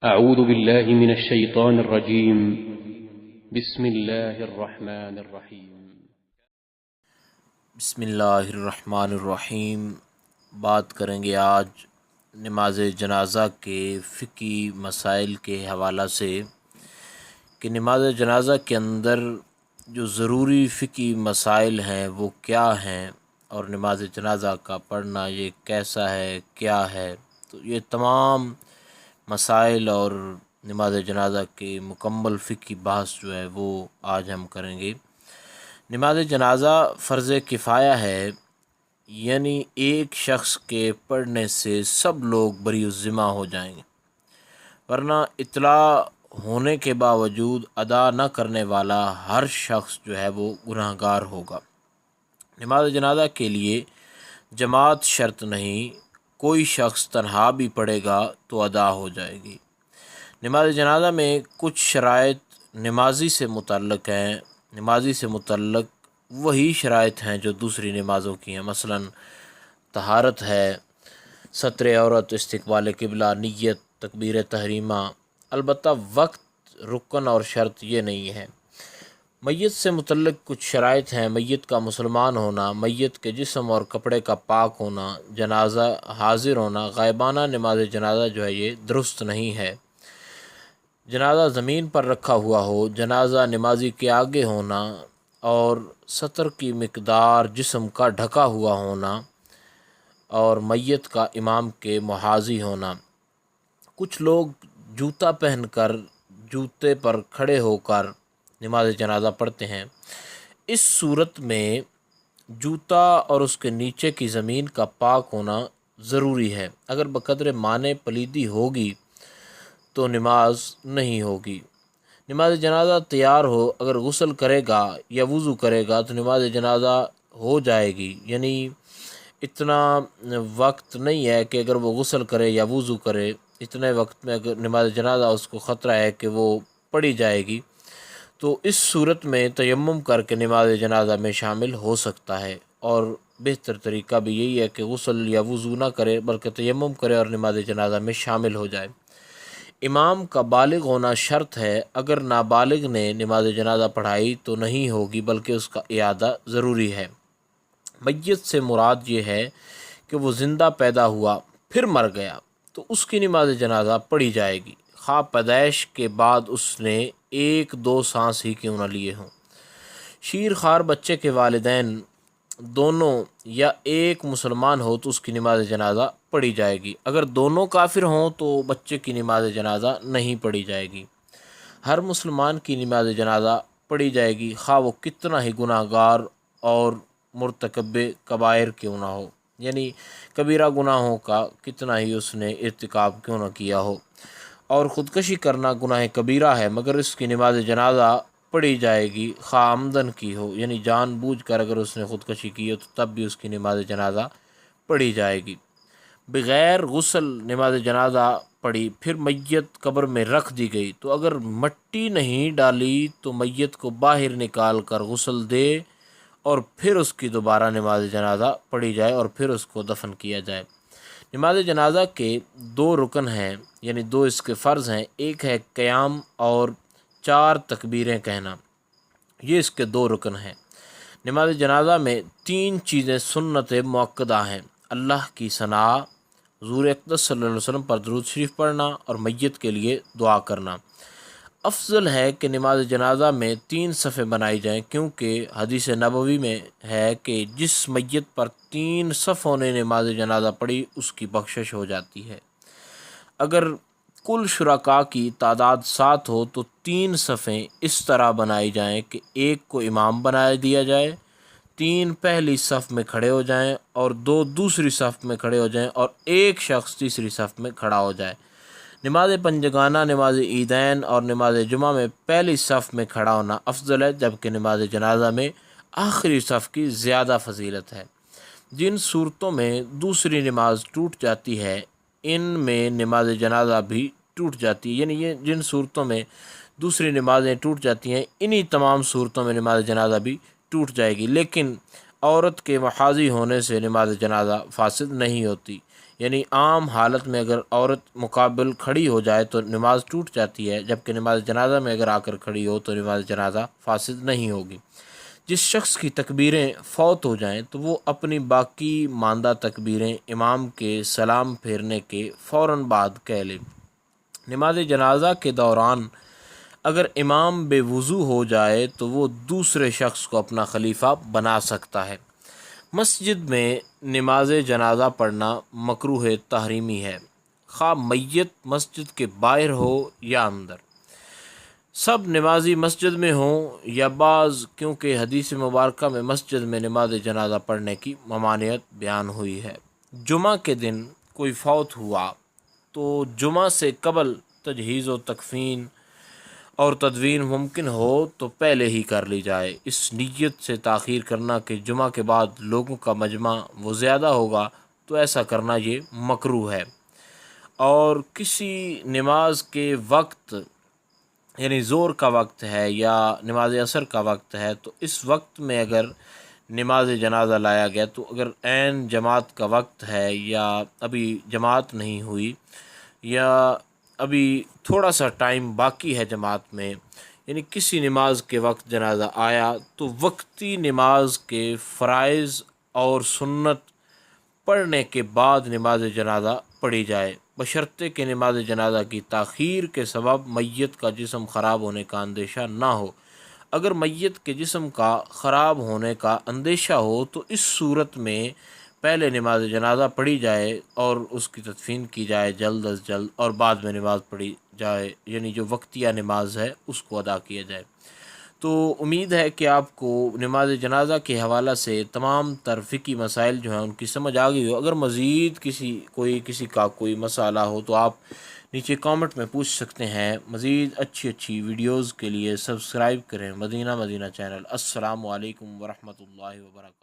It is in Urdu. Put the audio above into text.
أعوذ بالله من الشيطان الرجيم. بسم الله الرحمن الرحيم. بسم اللہ الرحمن الرحیم۔ بات کریں گے آج نماز جنازہ کے فقہی مسائل کے حوالہ سے کہ نماز جنازہ کے اندر جو ضروری فقہی مسائل ہیں وہ کیا ہیں، اور نماز جنازہ کا پڑھنا یہ کیسا ہے، کیا ہے۔ تو یہ تمام مسائل اور نماز جنازہ کے مکمل فقہی بحث جو ہے وہ آج ہم کریں گے۔ نماز جنازہ فرض کفایہ ہے، یعنی ایک شخص کے پڑھنے سے سب لوگ بری الذمہ ہو جائیں گے، ورنہ اطلاع ہونے کے باوجود ادا نہ کرنے والا ہر شخص جو ہے وہ گناہ گار ہوگا۔ نماز جنازہ کے لیے جماعت شرط نہیں، کوئی شخص تنہا بھی پڑھے گا تو ادا ہو جائے گی۔ نماز جنازہ میں کچھ شرائط نمازی سے متعلق ہیں۔ نمازی سے متعلق وہی شرائط ہیں جو دوسری نمازوں کی ہیں، مثلا طہارت ہے، ستر عورت، استقبال قبلہ، نیت، تکبیر تحریمہ۔ البتہ وقت، رکن اور شرط یہ نہیں ہے۔ میت سے متعلق کچھ شرائط ہیں: میت کا مسلمان ہونا، میت کے جسم اور کپڑے کا پاک ہونا، جنازہ حاضر ہونا۔ غائبانہ نماز جنازہ جو ہے یہ درست نہیں ہے۔ جنازہ زمین پر رکھا ہوا ہو، جنازہ نمازی کے آگے ہونا، اور ستر کی مقدار جسم کا ڈھکا ہوا ہونا، اور میت کا امام کے محاذی ہونا۔ کچھ لوگ جوتا پہن کر، جوتے پر کھڑے ہو کر نماز جنازہ پڑھتے ہیں۔ اس صورت میں جوتا اور اس کے نیچے کی زمین کا پاک ہونا ضروری ہے۔ اگر بقدر معنی پلیدی ہوگی تو نماز نہیں ہوگی۔ نماز جنازہ تیار ہو، اگر غسل کرے گا یا وضو کرے گا تو نماز جنازہ ہو جائے گی، یعنی اتنا وقت نہیں ہے کہ اگر وہ غسل کرے یا وضو کرے، اتنے وقت میں اگر نماز جنازہ اس کو خطرہ ہے کہ وہ پڑھی جائے گی، تو اس صورت میں تیمم کر کے نماز جنازہ میں شامل ہو سکتا ہے۔ اور بہتر طریقہ بھی یہی ہے کہ غسل یا وضو نہ کرے بلکہ تیمم کرے اور نماز جنازہ میں شامل ہو جائے۔ امام کا بالغ ہونا شرط ہے، اگر نابالغ نے نماز جنازہ پڑھائی تو نہیں ہوگی بلکہ اس کا اعادہ ضروری ہے۔ میت سے مراد یہ ہے کہ وہ زندہ پیدا ہوا پھر مر گیا تو اس کی نماز جنازہ پڑھی جائے گی، خواہ پیدائش کے بعد اس نے ایک دو سانس ہی کیوں نہ لیے ہوں۔ شیر خوار بچے کے والدین دونوں یا ایک مسلمان ہو تو اس کی نماز جنازہ پڑھی جائے گی، اگر دونوں کافر ہوں تو بچے کی نماز جنازہ نہیں پڑھی جائے گی۔ ہر مسلمان کی نماز جنازہ پڑھی جائے گی، خواہ وہ کتنا ہی گناہ گار اور مرتکب کبائر کیوں نہ ہو، یعنی کبیرہ گناہوں کا کتنا ہی اس نے ارتکاب کیوں نہ کیا ہو۔ اور خودکشی کرنا گناہ کبیرہ ہے، مگر اس کی نماز جنازہ پڑھی جائے گی، خواہ عمدن کی ہو، یعنی جان بوجھ کر اگر اس نے خودکشی کی ہو تو تب بھی اس کی نماز جنازہ پڑھی جائے گی۔ بغیر غسل نماز جنازہ پڑھی پھر میت قبر میں رکھ دی گئی تو اگر مٹی نہیں ڈالی تو میت کو باہر نکال کر غسل دے اور پھر اس کی دوبارہ نماز جنازہ پڑھی جائے اور پھر اس کو دفن کیا جائے۔ نماز جنازہ کے دو رکن ہیں، یعنی دو اس کے فرض ہیں، ایک ہے قیام اور 4 تکبیریں کہنا، یہ اس کے دو رکن ہیں۔ نماز جنازہ میں 3 چیزیں سنت مؤکدہ ہیں: اللہ کی ثنا، حضور اقدس صلی اللہ علیہ وسلم پر درود شریف پڑھنا اور میت کے لیے دعا کرنا۔ افضل ہے کہ نماز جنازہ میں 3 صفیں بنائی جائیں، کیونکہ حدیث نبوی میں ہے کہ جس میت پر 3 صفوں نے نماز جنازہ پڑھی اس کی بخشش ہو جاتی ہے۔ اگر کل شرکاء کی تعداد 7 ہو تو 3 صفیں اس طرح بنائی جائیں کہ ایک کو امام بنا دیا جائے، 3 پہلی صف میں کھڑے ہو جائیں اور 2 دوسری صف میں کھڑے ہو جائیں اور ایک شخص تیسری صف میں کھڑا ہو جائے۔ نماز پنجگانہ، نماز عیدین اور نماز جمعہ میں پہلی صف میں کھڑا ہونا افضل ہے، جبکہ نماز جنازہ میں آخری صف کی زیادہ فضیلت ہے۔ جن صورتوں میں دوسری نماز ٹوٹ جاتی ہے ان میں نماز جنازہ بھی ٹوٹ جاتی ہے، یعنی یہ جن صورتوں میں دوسری نمازیں ٹوٹ جاتی ہیں انہی تمام صورتوں میں نماز جنازہ بھی ٹوٹ جائے گی، لیکن عورت کے محاذی ہونے سے نماز جنازہ فاسد نہیں ہوتی، یعنی عام حالت میں اگر عورت مقابل کھڑی ہو جائے تو نماز ٹوٹ جاتی ہے، جبکہ نماز جنازہ میں اگر آ کر کھڑی ہو تو نماز جنازہ فاسد نہیں ہوگی۔ جس شخص کی تکبیریں فوت ہو جائیں تو وہ اپنی باقی ماندہ تکبیریں امام کے سلام پھیرنے کے فوراً بعد کہہ لے۔ نماز جنازہ کے دوران اگر امام بے وضو ہو جائے تو وہ دوسرے شخص کو اپنا خلیفہ بنا سکتا ہے۔ مسجد میں نماز جنازہ پڑھنا مکروہ تحریمی ہے، خواہ میت مسجد کے باہر ہو یا اندر۔ سب نمازی مسجد میں ہوں یا بعض، کیونکہ حدیث مبارکہ میں مسجد میں نماز جنازہ پڑھنے کی ممانعت بیان ہوئی ہے۔ جمعہ کے دن کوئی فوت ہوا تو جمعہ سے قبل تجہیز و تکفین اور تدفین ممکن ہو تو پہلے ہی کر لی جائے۔ اس نیت سے تاخیر کرنا کہ جمعہ کے بعد لوگوں کا مجمع وہ زیادہ ہوگا تو ایسا کرنا یہ مکروہ ہے۔ اور کسی نماز کے وقت، یعنی ظہر کا وقت ہے یا نماز عصر کا وقت ہے، تو اس وقت میں اگر نماز جنازہ لایا گیا تو اگر عین جماعت کا وقت ہے یا ابھی جماعت نہیں ہوئی یا ابھی تھوڑا سا ٹائم باقی ہے جماعت میں، یعنی کسی نماز کے وقت جنازہ آیا تو وقتی نماز کے فرائض اور سنت پڑھنے کے بعد نماز جنازہ پڑھی جائے، بشرطے کہ نماز جنازہ کی تاخیر کے سبب میت کا جسم خراب ہونے کا اندیشہ نہ ہو۔ اگر میت کے جسم کا خراب ہونے کا اندیشہ ہو تو اس صورت میں پہلے نماز جنازہ پڑھی جائے اور اس کی تدفین کی جائے جلد از جلد، اور بعد میں نماز پڑھی جائے، یعنی جو وقتیہ نماز ہے اس کو ادا کیا جائے۔ تو امید ہے کہ آپ کو نماز جنازہ کے حوالہ سے تمام تر فقہی مسائل جو ہیں ان کی سمجھ آ گئی ہو۔ اگر مزید کسی کا کوئی مسئلہ ہو تو آپ نیچے کامنٹ میں پوچھ سکتے ہیں۔ مزید اچھی ویڈیوز کے لیے سبسکرائب کریں مدینہ چینل۔ السلام علیکم ورحمۃ اللہ وبرکاتہ۔